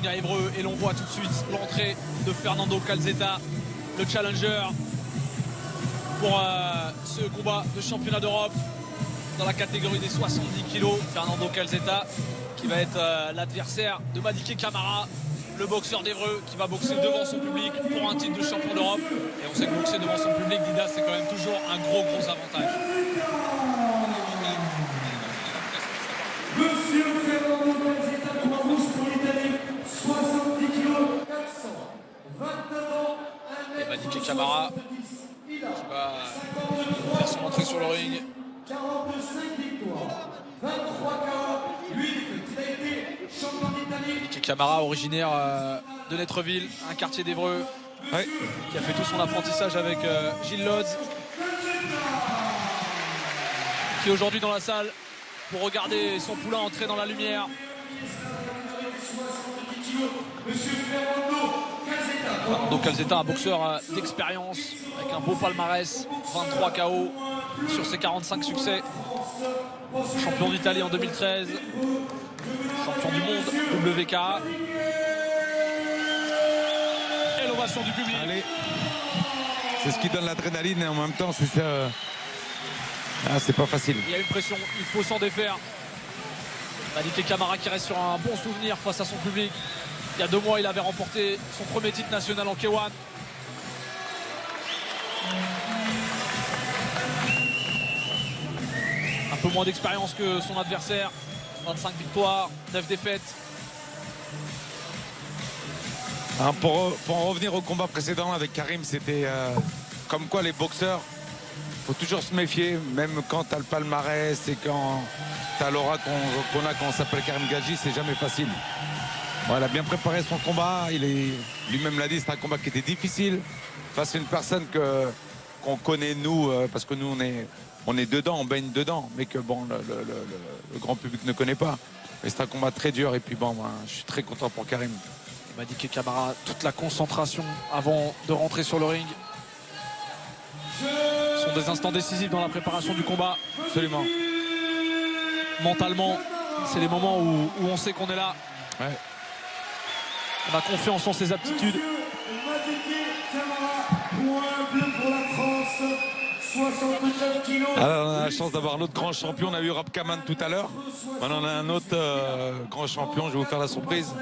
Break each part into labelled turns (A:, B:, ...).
A: ring à Évreux et l'on voit tout de suite l'entrée de Fernando Calzeta, le challenger pour ce combat de championnat d'Europe dans la catégorie des 70 kg. Fernando Calzeta qui va être l'adversaire de Madické Camara, le boxeur d'Évreux qui va boxer devant son public pour un titre de champion d'Europe. Et on sait que boxer devant son public, Didas, c'est quand même toujours un gros avantage.
B: Monsieur Fernando Calzeta, droit rouge pour l'Italie, 70 kg, 429 ans,
A: Et Madické Camara qui va faire son entrée sur le ring.
B: 45 victoires, 23 KO, 8 défaites. Il a été champion d'Italie.
A: Madické Camara, originaire de Netreville, un quartier d'Évreux, qui a fait tout son apprentissage avec Gilles Lodz, qui est aujourd'hui dans la salle pour regarder son poulain entrer dans la lumière. Fernando Calzeta, un boxeur d'expérience avec un beau palmarès, 23 KO sur ses 45 succès. Champion d'Italie en 2013, champion du monde WK. Et l'ovation du public.
C: Allez. C'est ce qui donne l'adrénaline et en même temps c'est ça. C'est pas facile.
A: Il y a une pression, il faut s'en défaire. Madické Camara qui reste sur un bon souvenir face à son public. Il y a 2 mois, il avait remporté son premier titre national en K1. Un peu moins d'expérience que son adversaire. 25 victoires, 9 défaites.
C: Pour en revenir au combat précédent avec Karim, c'était comme quoi les boxeurs, faut toujours se méfier, même quand tu as le palmarès et quand tu as l'aura qu'on a quand on s'appelle Karim Gadji, c'est jamais facile. Bon, il a bien préparé son combat, lui-même l'a dit, c'est un combat qui était difficile face à une personne qu'on connaît nous, parce que nous on est dedans, on baigne dedans, mais que bon, le grand public ne connaît pas. Mais c'est un combat très dur et puis bon, je suis très content pour Karim.
A: Madické Camara, toute la concentration avant de rentrer sur le ring. Ce sont des instants décisifs dans la préparation du combat.
C: Absolument.
A: Mentalement, c'est les moments où on sait qu'on est là.
C: Ouais.
A: On a confiance en ses aptitudes.
B: Madické Camara, point bleu pour la France, 69 kilos.
C: Alors, on a la chance d'avoir notre grand champion. On a eu Rob Kaman tout à l'heure. Maintenant, on a un autre grand champion. Je vais vous faire la surprise.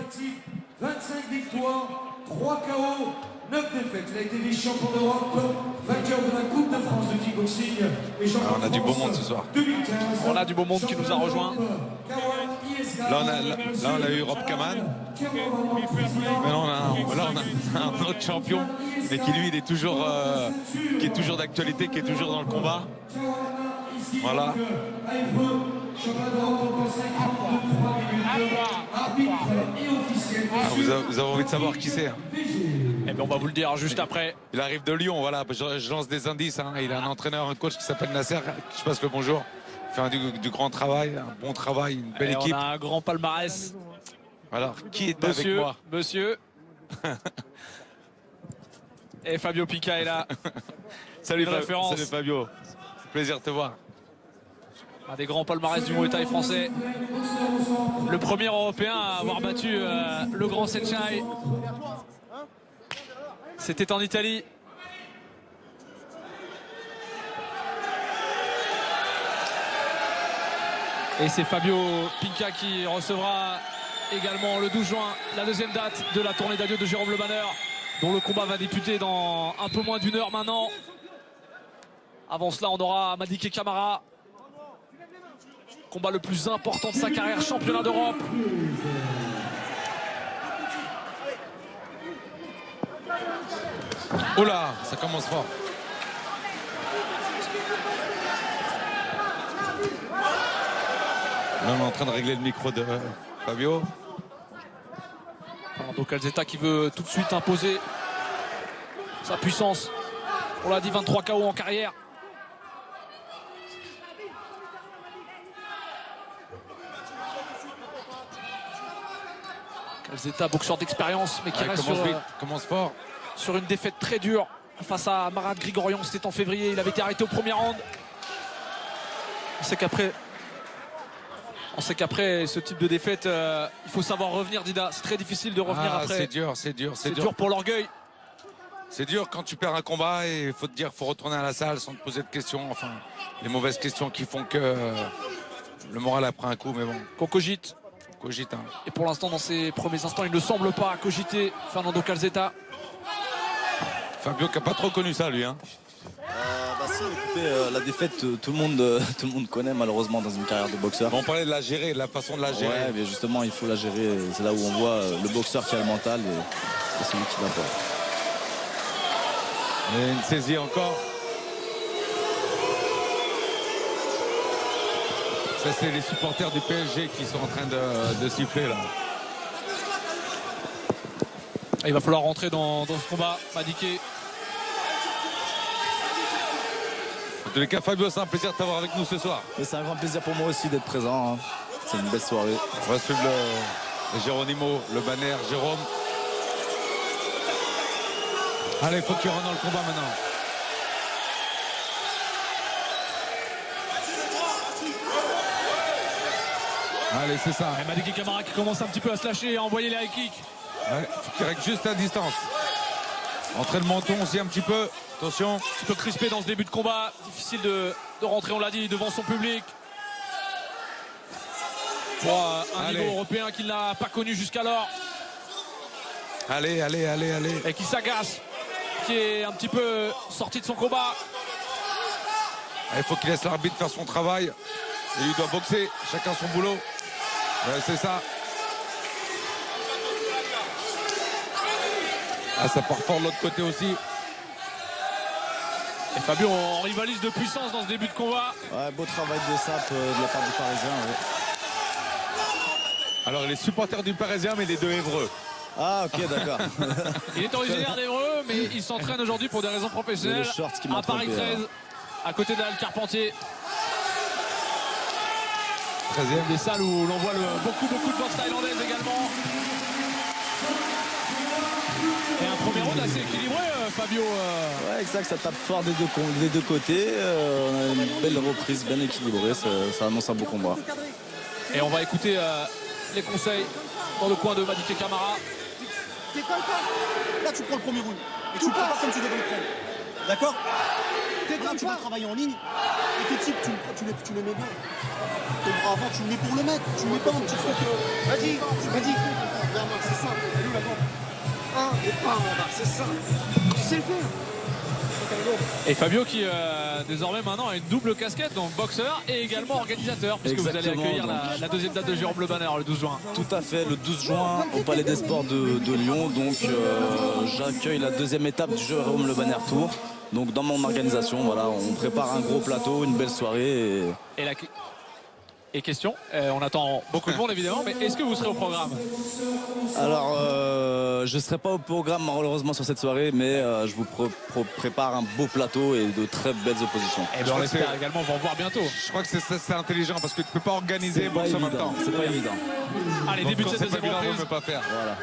B: 25 victoires, 3 KO, 9 défaites. Il a été vice-champion d'Europe, vainqueur de la Coupe de France de kickboxing et champion
C: On a du beau monde ce soir.
B: 2015.
A: On a du beau monde qui nous a rejoints.
C: Là, on a eu Rob Kaman. Maintenant, on a un autre champion, mais qui lui, il est toujours, qui est toujours d'actualité, qui est toujours dans le combat. Voilà. Vous avez envie de savoir qui c'est?
A: Eh bien, on va vous le dire juste après.
C: Il arrive de Lyon, voilà. Je lance des indices. Il a un entraîneur, un coach qui s'appelle Nasser. Je passe le bonjour. Il fait du grand travail, un bon travail, une belle équipe.
A: On a un grand palmarès.
C: Alors, qui est avec moi?
A: Monsieur. Et Fabio Pica est là.
C: Salut,
A: référence.
C: Salut Fabio. Plaisir de te voir.
A: Un des grands palmarès du Muay Thai français. Le premier européen à avoir battu le grand Senchai. C'était en Italie. Et c'est Fabio Pica qui recevra également le 12 juin la deuxième date de la tournée d'adieu de Jérôme Le Banner, dont le combat va débuter dans un peu moins d'1 heure maintenant. Avant cela, on aura Madické Camara. Combat le plus important de sa carrière, championnat d'Europe.
C: Oh là, ça commence fort. Là, on est en train de régler le micro de Fabio.
A: Fernando Calzeta qui veut tout de suite imposer sa puissance. On l'a dit, 23 KO en carrière. Calzeta, boxeur d'expérience, mais qui reste
C: commence fort.
A: Sur une défaite très dure face à Marat Grigorian. C'était en février, il avait été arrêté au premier round. On sait qu'après On sait qu'après ce type de défaite, il faut savoir revenir, Dida. C'est très difficile de revenir après.
C: C'est dur, c'est
A: dur pour l'orgueil.
C: C'est dur quand tu perds un combat et il faut te dire, faut retourner à la salle sans te poser de questions. Enfin, les mauvaises questions qui font que le moral a pris un coup, mais bon.
A: Qu'on cogite.
C: Cogite. Hein.
A: Et pour l'instant, dans ces premiers instants, il ne semble pas cogiter Fernando Calzeta.
C: Fabio qui n'a pas trop connu ça, lui. Hein.
D: Si, écoutez, la défaite, tout le monde connaît malheureusement dans une carrière de boxeur.
C: On parlait de la gérer, de la façon de la gérer.
D: Ouais, mais justement, il faut la gérer. C'est là où on voit le boxeur qui a le mental et celui qui l'a pas.
C: Et une saisie encore. Ça, c'est les supporters du PSG qui sont en train de siffler là.
A: Il va falloir rentrer dans ce combat. Madiké.
C: En tous les cas, Fabio, c'est un plaisir de t'avoir avec nous ce soir.
D: C'est un grand plaisir pour moi aussi d'être présent. Hein. C'est une belle soirée.
C: On va suivre le Géronimo, le banner, Jérôme. Allez, il faut qu'il rentre dans le combat maintenant. Allez, c'est ça.
A: Et Madiké Camara qui commence un petit peu à se lâcher et à envoyer les high kicks.
C: Ouais, faut qu'il reste juste à distance. Entrer le menton aussi un petit peu. Attention.
A: Un petit peu crispé dans ce début de combat. Difficile de rentrer, on l'a dit, devant son public. Pour un niveau européen qu'il n'a pas connu jusqu'alors.
C: Allez.
A: Et qui s'agace. Qui est un petit peu sorti de son combat.
C: Il faut qu'il laisse l'arbitre faire son travail. Et il doit boxer. Chacun son boulot. Ouais, c'est ça. Ah, ça part fort de l'autre côté aussi.
A: Et Fabio, on rivalise de puissance dans ce début de combat.
D: Ouais, beau travail de sape de la part du Parisien. Ouais.
C: Alors, les supporters du Parisien, mais les deux Évreux.
D: Ah, ok, d'accord.
A: Il est originaire d'Évreux, mais il s'entraîne aujourd'hui pour des raisons professionnelles à Paris 13, à côté d'Al Carpentier.
C: 13e.
A: Des salles où l'on voit beaucoup de boxe thaïlandaise également. Et un premier round assez équilibré, Fabio.
D: Ouais, exact, ça tape fort des deux côtés. On a une belle reprise, bien équilibrée. Ça annonce un beau combat.
A: Et on va écouter les conseils dans le coin de Madiké Camara.
E: T'étales pas. Là, tu prends le premier round. Et tu le prends pas comme tu devrais le prendre. D'accord? Là, tu vas travailler en ligne. Et tes types, tu les mets bien. Tes bras avant, tu le mets pour le mettre. Tu le mets pas un petit truc. Vas-y. C'est ça. Elle est où la bande? Un et pas en bas. C'est ça. Tu sais le faire.
A: Et Fabio qui désormais maintenant a une double casquette, donc boxeur et également organisateur, puisque
D: Exactement,
A: vous allez accueillir la deuxième date de Jérôme Le Banner le 12 juin.
D: Tout à fait, le 12 juin au Palais des Sports de Lyon. Donc j'accueille la deuxième étape du Jérôme Le Banner Tour. Donc dans mon organisation, voilà, on prépare un gros plateau, une belle soirée.
A: Et question, on attend beaucoup de monde évidemment, mais est-ce que vous serez au programme?
D: Alors, je ne serai pas au programme malheureusement sur cette soirée, mais je vous prépare un beau plateau et de très belles oppositions.
A: Et on l'espère également, on va en voir bientôt.
C: Je crois que c'est intelligent parce que tu ne peux pas organiser boxe en même temps.
D: C'est pas évident.
A: Allez, début de cette deuxième reprise.
C: On ne peut pas faire.
D: Voilà.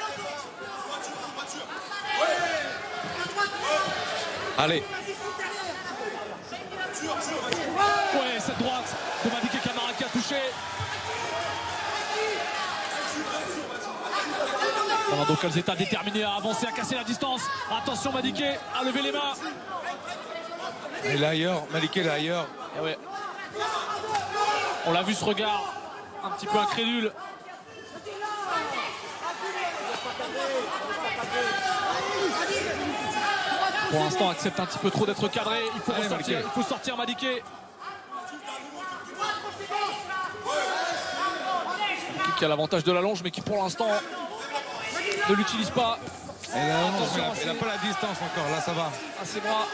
C: Allez.
A: Ouais, cette droite de Madiké Camara qui a touché. Fernando Calzeta déterminé à avancer, à casser la distance. Attention Madiké à lever les mains.
C: Il est ailleurs, Madiké est ailleurs.
A: Et ouais. On l'a vu ce regard un petit peu incrédule. Pour l'instant accepte un petit peu trop d'être cadré. Il faut ressortir, il faut sortir Madiké. Qui a l'avantage de la longe mais qui pour l'instant ne l'utilise pas.
C: Il n'a pas la distance encore, là ça va.
A: À ses bras.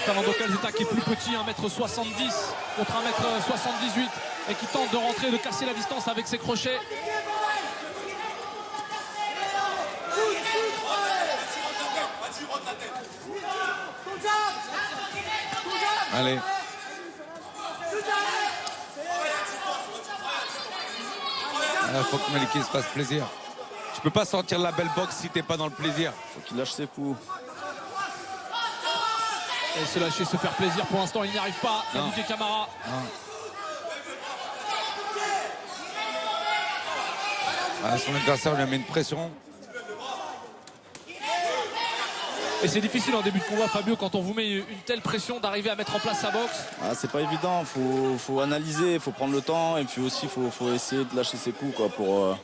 A: Fernando Calzeta qui est plus petit, 1m70 contre 1m78 et qui tente de rentrer, de casser la distance avec ses crochets.
C: Allez. Il faut que Madiké se fasse plaisir. Tu peux pas sortir la belle boxe si t'es pas dans le plaisir.
D: Faut qu'il lâche ses coups.
A: Et se lâcher, se faire plaisir. Pour l'instant, il n'y arrive pas. Madiké Camara.
C: Non. Son adversaire lui a mis une pression.
A: Et c'est difficile en début de combat, Fabio, quand on vous met une telle pression d'arriver à mettre en place sa boxe.
D: Ah, c'est pas évident, faut analyser, il faut prendre le temps et puis aussi faut essayer de lâcher ses coups quoi, pour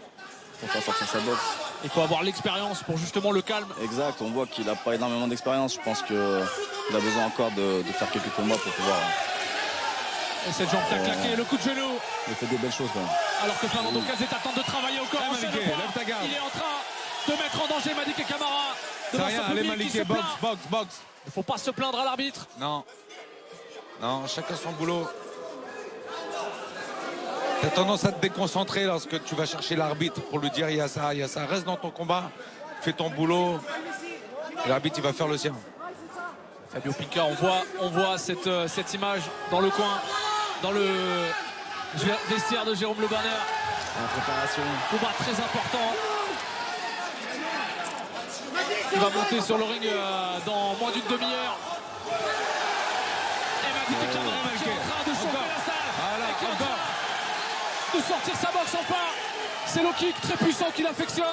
D: faire sortir sa boxe.
A: Il faut avoir l'expérience pour justement le calme.
D: Exact, on voit qu'il n'a pas énormément d'expérience. Je pense qu'il a besoin encore de faire quelques combats pour pouvoir.
A: Et cette jambe qui a claqué, le coup de genou.
D: Il fait des belles choses quand même.
A: Alors que Fernando Calzetta tente de travailler au corps.
C: Allez, Maliké, lève ta garde.
A: Il est en train de mettre en danger Madické Camara.
C: C'est rien, allez Maliké, boxe.
A: Il ne faut pas se plaindre à l'arbitre.
C: Non, chacun son boulot. T'as tendance à te déconcentrer lorsque tu vas chercher l'arbitre pour lui dire il y a ça. Reste dans ton combat, fais ton boulot. L'arbitre, il va faire le sien.
A: Fabio Pinca, on voit cette image dans le coin, dans le vestiaire de Jérôme Le Banner.
D: En préparation.
A: Combat très important. Il va monter sur le ring dans moins d'une demi-heure. Et Madické Camara qui est en train de sauver la salle.
C: Voilà,
A: Et qui est en
C: encore.
A: train de sortir sa boxe enfin. C'est le kick très puissant qu'il affectionne.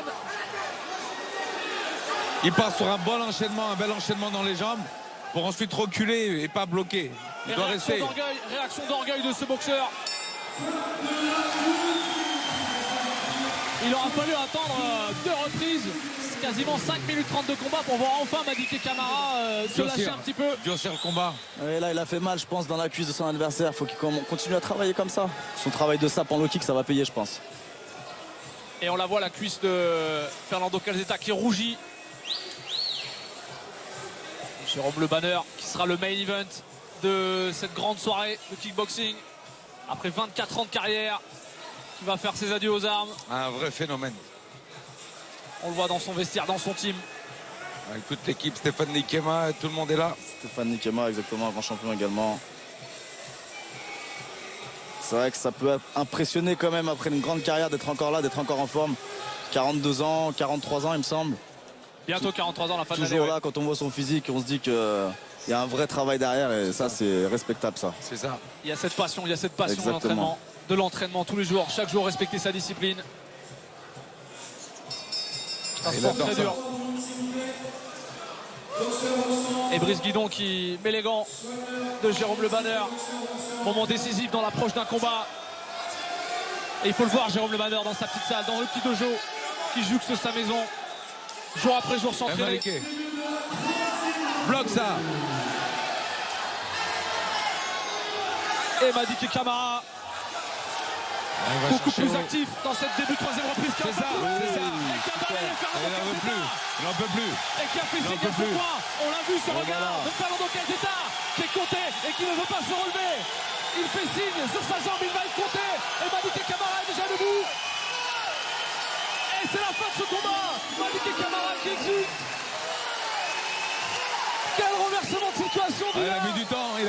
C: Il part sur un bel enchaînement dans les jambes pour ensuite reculer et pas bloquer. Il doit rester.
A: Réaction d'orgueil de ce boxeur. Il aura fallu attendre 2 reprises, quasiment 5 minutes 30 de combat pour voir enfin Madické Camara se lâcher un petit peu.
C: Durcir le combat.
D: Et là, il a fait mal, je pense, dans la cuisse de son adversaire. Il faut qu'il continue à travailler comme ça. Son travail de sape en low kick, ça va payer, je pense.
A: Et on la voit, la cuisse de Fernando Calzetta qui rougit. Jérôme Le Banner qui sera le main event de cette grande soirée de kickboxing. Après 24 ans de carrière, qui va faire ses adieux aux armes.
C: Un vrai phénomène.
A: On le voit dans son vestiaire, dans son team.
C: Avec toute l'équipe, Stéphane Nikema, tout le monde est là.
D: Stéphane Nikema, exactement, un grand champion également. C'est vrai que ça peut impressionner quand même après une grande carrière d'être encore là, d'être encore en forme. 42 ans, 43 ans il me semble.
A: Bientôt 43 ans, la fin de l'année.
D: Toujours
A: Ouais.
D: là, quand on voit son physique, on se dit qu'il y a un vrai travail derrière et ça c'est respectable ça.
C: C'est ça.
A: Il y a cette passion,
D: Exactement.
A: de l'entraînement tous les jours, chaque jour respecter sa discipline. Un
C: Il
A: sport
C: adore
A: très
C: ça.
A: dur. Et Brice Guidon qui met les gants de Jérôme Le Banner. Moment décisif dans l'approche d'un combat. Et il faut le voir, Jérôme Le Banner dans sa petite salle, dans le petit dojo qui jouxte sa maison. Jour après jour s'entraîner.
C: Maliké. Bloque ça.
A: Et Madické Camara,
C: Il va
A: beaucoup
C: chercher
A: plus
C: au-
A: actif dans cette début de troisième reprise.
C: C'est ça, c'est ça.
A: Et qui a balayé Fernando
C: Il n'en veut
A: Calzetta.
C: plus. Il n'en peut plus.
A: Et qui a fait
C: Il en
A: signe
C: peut
A: à son
C: plus.
A: point. On l'a vu, ce
D: Et
A: regard
D: voilà.
A: de Fernando Calzetta qui est compté et qui ne veut pas se relever. Il fait signe sur sa jambe, il va être compté. Et Madické Camara est déjà debout. Et c'est la fin de ce combat. Madické Camara qui exulte. Quel renversement de situation
C: Ah, il a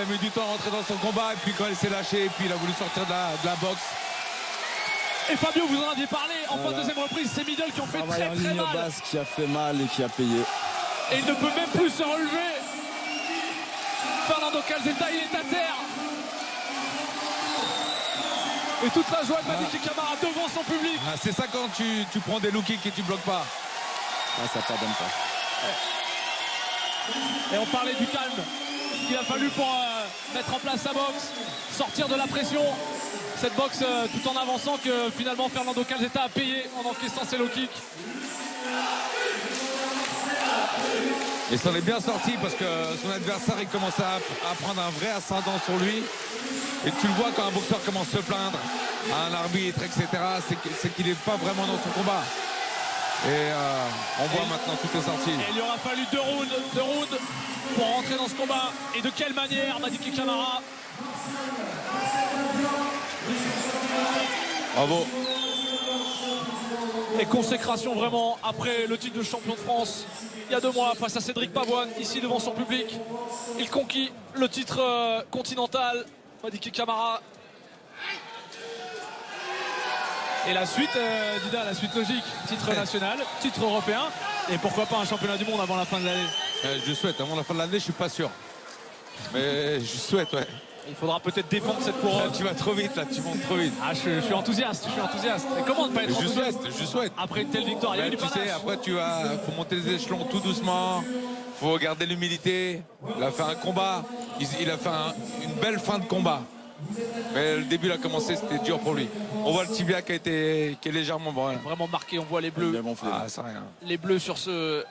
C: mis du temps à rentrer dans son combat et puis quand il s'est lâché et puis il a voulu sortir de la boxe.
A: Et Fabio, vous en aviez parlé en fin de deuxième reprise, ces middle qui ont fait
D: Travail
A: très
D: en
A: très
D: ligne
A: mal.
D: basse qui a fait mal et qui a payé.
A: Et il ne peut même plus se relever. Fernando Calzetta, il est à terre. Et toute la joie de Madické Camara devant son public.
C: Ah, c'est ça quand tu prends des low kicks et tu bloques pas.
D: Ah, ça pardonne pas.
A: Et on parlait du calme qu'il a fallu pour mettre en place sa boxe, sortir de la pression. Cette boxe tout en avançant que finalement Fernando Calzetta a payé en encaissant ses low kicks.
C: Et s'en est bien sorti parce que son adversaire il commence à prendre un vrai ascendant sur lui. Et tu le vois quand un boxeur commence à se plaindre à un arbitre, etc. C'est qu'il n'est pas vraiment dans son combat. Et on voit maintenant tout est sorti.
A: Et il lui aura fallu deux rounds pour rentrer dans ce combat. Et de quelle manière, Madické Camara.
C: Bravo.
A: Et consécration vraiment après le titre de champion de France il y a 2 mois face à Cédric Pavoine, ici devant son public. Il conquit le titre continental. Madické Camara. Et la suite, Dida, la suite logique, titre national, titre européen et pourquoi pas un championnat du monde avant la fin de l'année.
C: Je souhaite, avant la fin de l'année, je suis pas sûr. Mais je souhaite, ouais.
A: Il faudra peut-être défendre cette
C: Là,
A: couronne.
C: tu vas trop vite, là, tu montes trop vite.
A: Ah, je suis enthousiaste, Et comment ne pas être
C: Je
A: enthousiaste
C: souhaite.
A: après une telle victoire? Il y a eu
C: Mais
A: du
C: tu sais,
A: panache.
C: après faut monter les échelons tout doucement. Faut garder l'humilité. Il a fait un combat. Il a fait une belle fin de combat. Mais le début il a commencé, c'était dur pour lui. On voit le tibia qui est légèrement bon.
A: Vraiment marqué, on voit les bleus.
C: Ah, ça rien.
A: Les bleus sur ce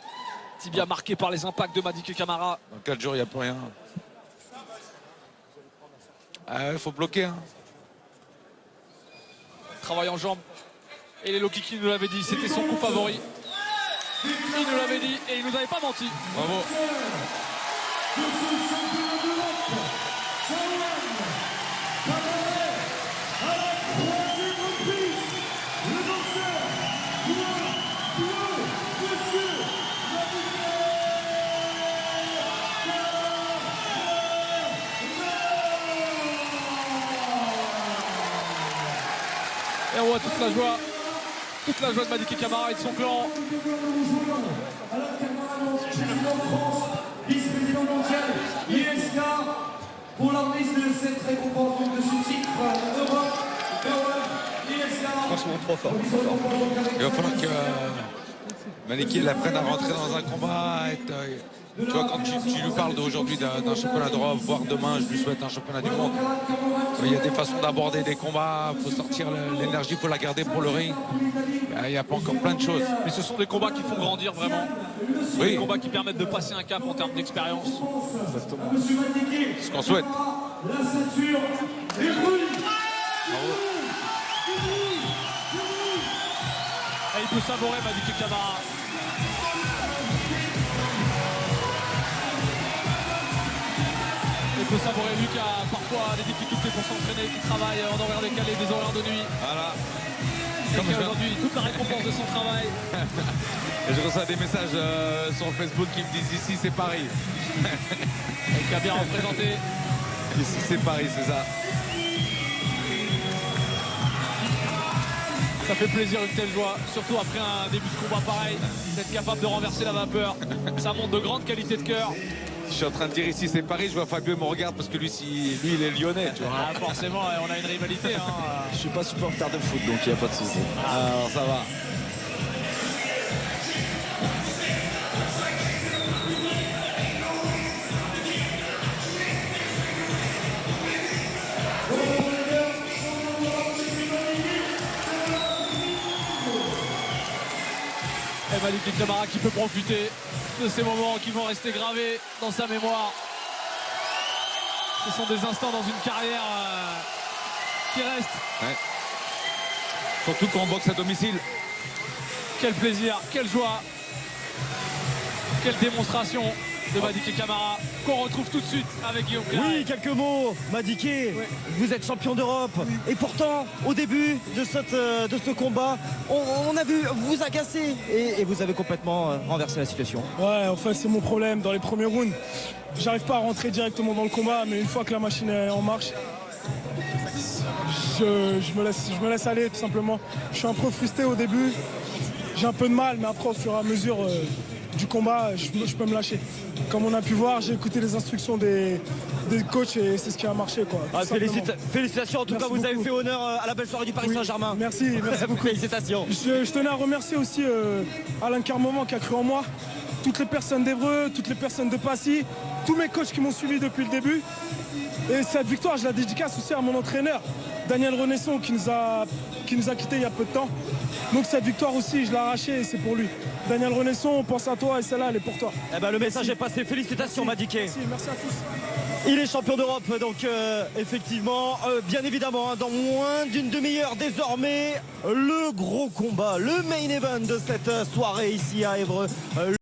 A: tibia marqué par les impacts de Madické Camara.
C: Dans 4 jours, il n'y a plus rien. Il faut bloquer. Hein.
A: Travail en jambes. Et les Loki qui nous l'avait dit, c'était son coup favori. Il nous l'avait dit et il nous avait pas menti.
C: Bravo.
A: Et on voit toute la joie de Madické Camara et de son clan.
B: Vice-président mondial ISK pour la remise de cette récompense de ce titre Europe ISK.
E: Franchement, trop fort.
C: Il va falloir que Madické l'apprenne à rentrer dans un combat. Tu vois, quand tu lui parles d'aujourd'hui d'un championnat d'Europe, voire demain, je lui souhaite un championnat du monde. Il y a des façons d'aborder des combats, il faut sortir l'énergie, il faut la garder pour le ring. Il y a pas encore plein de choses.
A: Mais ce sont des combats qui font grandir vraiment. Ce sont
C: Oui.
A: des combats qui permettent de passer un cap en termes d'expérience.
C: C'est ce qu'on souhaite.
B: La ceinture est brûlée.
A: Et il peut savourer Madické Camara. Il peut savourer lui qui a parfois des difficultés pour s'entraîner, qui travaille en horaire décalé, des horaires de nuit.
C: Voilà.
A: Et
C: Comme
A: qui
C: je
A: a
C: viens-
A: aujourd'hui toute la récompense de son travail.
C: Et je reçois des messages sur Facebook qui me disent ici c'est Paris.
A: Et qui a bien représenté.
C: Ici c'est Paris, c'est ça.
A: Ça fait plaisir, une telle joie, surtout après un début de combat pareil, d'être capable de renverser la vapeur. Ça montre de grandes qualités de cœur.
C: Je suis en train de dire ici c'est Paris, je vois Fabio me regarde parce que lui il est lyonnais, tu vois.
A: Ah, forcément, on a une rivalité. Hein.
D: Je suis pas supporter de foot, donc il n'y a pas de souci.
C: Alors ça va.
A: Et Madické Camara qui peut profiter de ces moments qui vont rester gravés dans sa mémoire. Ce sont des instants dans une carrière qui reste.
C: Ouais. Surtout quand on boxe à domicile.
A: Quel plaisir, quelle joie, quelle démonstration de Madické Camara qu'on retrouve tout de suite avec Guillaume Claret.
F: Oui, quelques mots. Madické, vous êtes champion d'Europe. Et pourtant, au début de ce combat, on a vu vous agacer. Et vous avez complètement renversé la situation.
G: Ouais, en fait, c'est mon problème. Dans les premiers rounds, j'arrive pas à rentrer directement dans le combat, mais une fois que la machine est en marche, je me laisse aller, tout simplement. Je suis un peu frustré au début. J'ai un peu de mal, mais après, au fur et à mesure du combat, je peux me lâcher. Comme on a pu voir, j'ai écouté les instructions des coachs et c'est ce qui a marché, quoi.
F: Ah,
G: tout simplement.
F: félicitations, en tout
G: Merci
F: cas, vous avez
G: beaucoup.
F: fait honneur à la belle soirée du Paris
G: Oui,
F: Saint-Germain.
G: Merci beaucoup.
F: Félicitations.
G: Je tenais à remercier aussi Alain Carmoment qui a cru en moi, toutes les personnes d'Evreux, toutes les personnes de Passy, tous mes coachs qui m'ont suivi depuis le début. Et cette victoire, je la dédicace aussi à mon entraîneur, Daniel Renesson, qui nous a quittés il y a peu de temps. Donc cette victoire aussi, je l'ai arrachée et c'est pour lui. Daniel Renesson, on pense à toi et celle-là, elle est pour toi.
F: Eh ben, le message est passé. Félicitations, Madické.
G: Merci à tous.
F: Il est champion d'Europe, donc effectivement, bien évidemment, hein, dans moins d'une demi-heure désormais, le gros combat, le main event de cette soirée ici à Évreux.